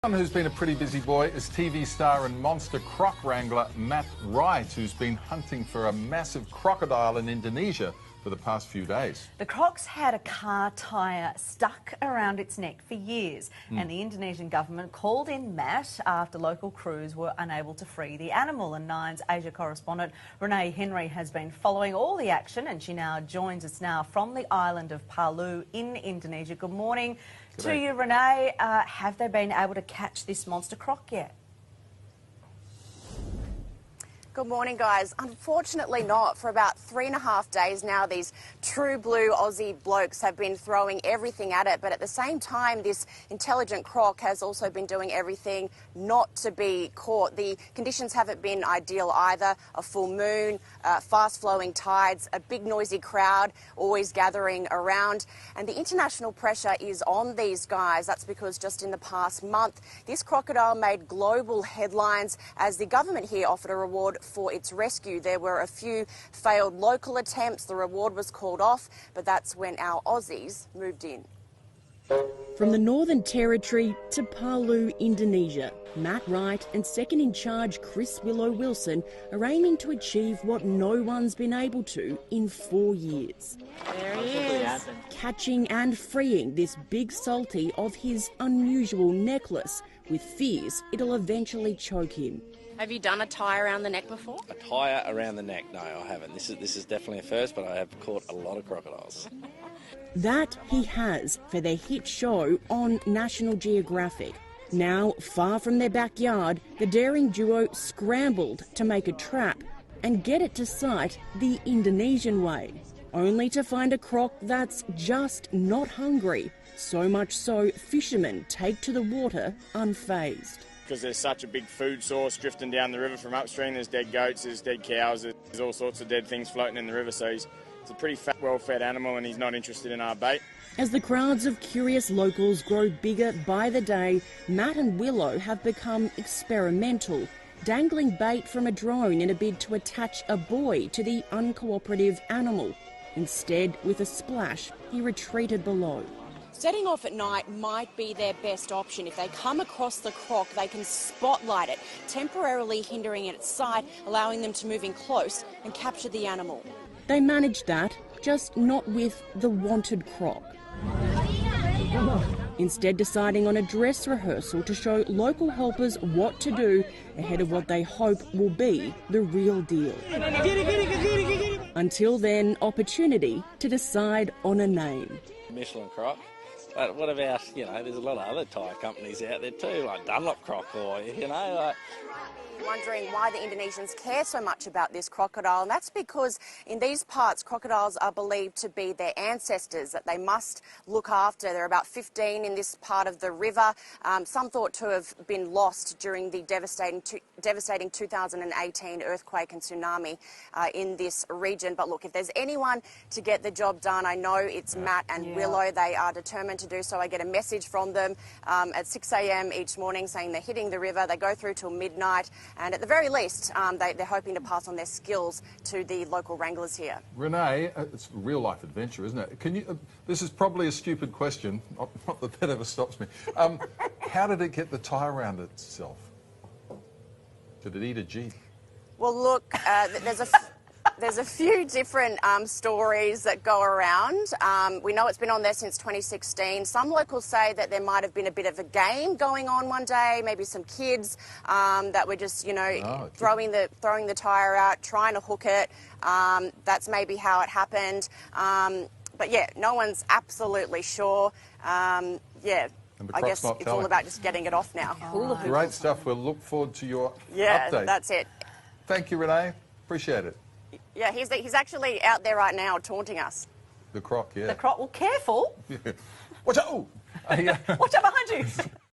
Someone who's been a pretty busy boy is TV star and monster croc wrangler Matt Wright, who's been hunting for a massive crocodile in Indonesia for the past few days. The croc's had a car tyre stuck around its neck for years, and the Indonesian government called in Matt after local crews were unable to free the animal. And Nine's Asia correspondent Renee Henry has been following all the action, and she now joins us from the island of PALU in Indonesia. Good morning to you, Renee. Have they been able to catch this monster croc yet? Good morning, guys. Unfortunately not. For about 3.5 days now, these true blue Aussie blokes have been throwing everything at it, but at the same time, this intelligent croc has also been doing everything not to be caught. The conditions haven't been ideal either. A full moon, fast-flowing tides, a big noisy crowd always gathering around, and the international pressure is on these guys. That's because just in the past month, this crocodile made global headlines as the government here offered a reward for its rescue. There were a few failed local attempts. The reward was called off, but that's when our Aussies moved in. From the Northern Territory to PALU, Indonesia, Matt Wright and second in charge Chris Wilson are aiming to achieve what no one's been able to in 4 years. There he is. Catching and freeing this big salty of his unusual necklace, with fears it'll eventually choke him. Have you done a tie around the neck before? A tyre around the neck? No, I haven't. This is definitely a first, but I have caught a lot of crocodiles. That he has for their hit show on National Geographic. Now, far from their backyard, the daring duo scrambled to make a trap and get it to sight the Indonesian way, only to find a croc that's just not hungry. So much so, fishermen take to the water unfazed. Because there's such a big food source drifting down the river from upstream. There's dead goats, there's dead cows, there's all sorts of dead things floating in the river, so it's a pretty fat, well-fed animal, and he's not interested in our bait. As the crowds of curious locals grow bigger by the day, Matt and Willow have become experimental, dangling bait from a drone in a bid to attach a buoy to the uncooperative animal. Instead, with a splash, he retreated below. Setting off at night might be their best option. If they come across the croc, they can spotlight it, temporarily hindering its sight, allowing them to move in close and capture the animal. They managed that, just not with the wanted croc. Instead, deciding on a dress rehearsal to show local helpers what to do ahead of what they hope will be the real deal. Until then, opportunity to decide on a name. Michelin croc. But what about, there's a lot of other tyre companies out there too, like Dunlop croc or, Wondering why the Indonesians care so much about this crocodile, and that's because in these parts crocodiles are believed to be their ancestors that they must look after. There are about 15 in this part of the river, some thought to have been lost during the devastating 2018 earthquake and tsunami in this region. But look, if there's anyone to get the job done, I know it's Matt and Willow. They are determined to do so. I get a message from them at 6 a.m. each morning saying they're hitting the river. They go through till midnight. And at the very least, they're hoping to pass on their skills to the local wranglers here. Renee, it's a real-life adventure, isn't it? Can you? This is probably a stupid question, not that that ever stops me. How did it get the tie around itself? Did it eat a Jeep? Well, look, there's a few different stories that go around. We know it's been on there since 2016. Some locals say that there might have been a bit of a game going on one day, maybe some kids that were just, throwing the tyre out, trying to hook it. That's maybe how it happened. But yeah, no one's absolutely sure. I guess it's all about just getting it off now. Great stuff. We'll look forward to your update. Yeah, that's it. Thank you, Renee. Appreciate it. Yeah, he's actually out there right now taunting us. The croc, yeah. The croc, well, careful. Watch out! Watch out behind you.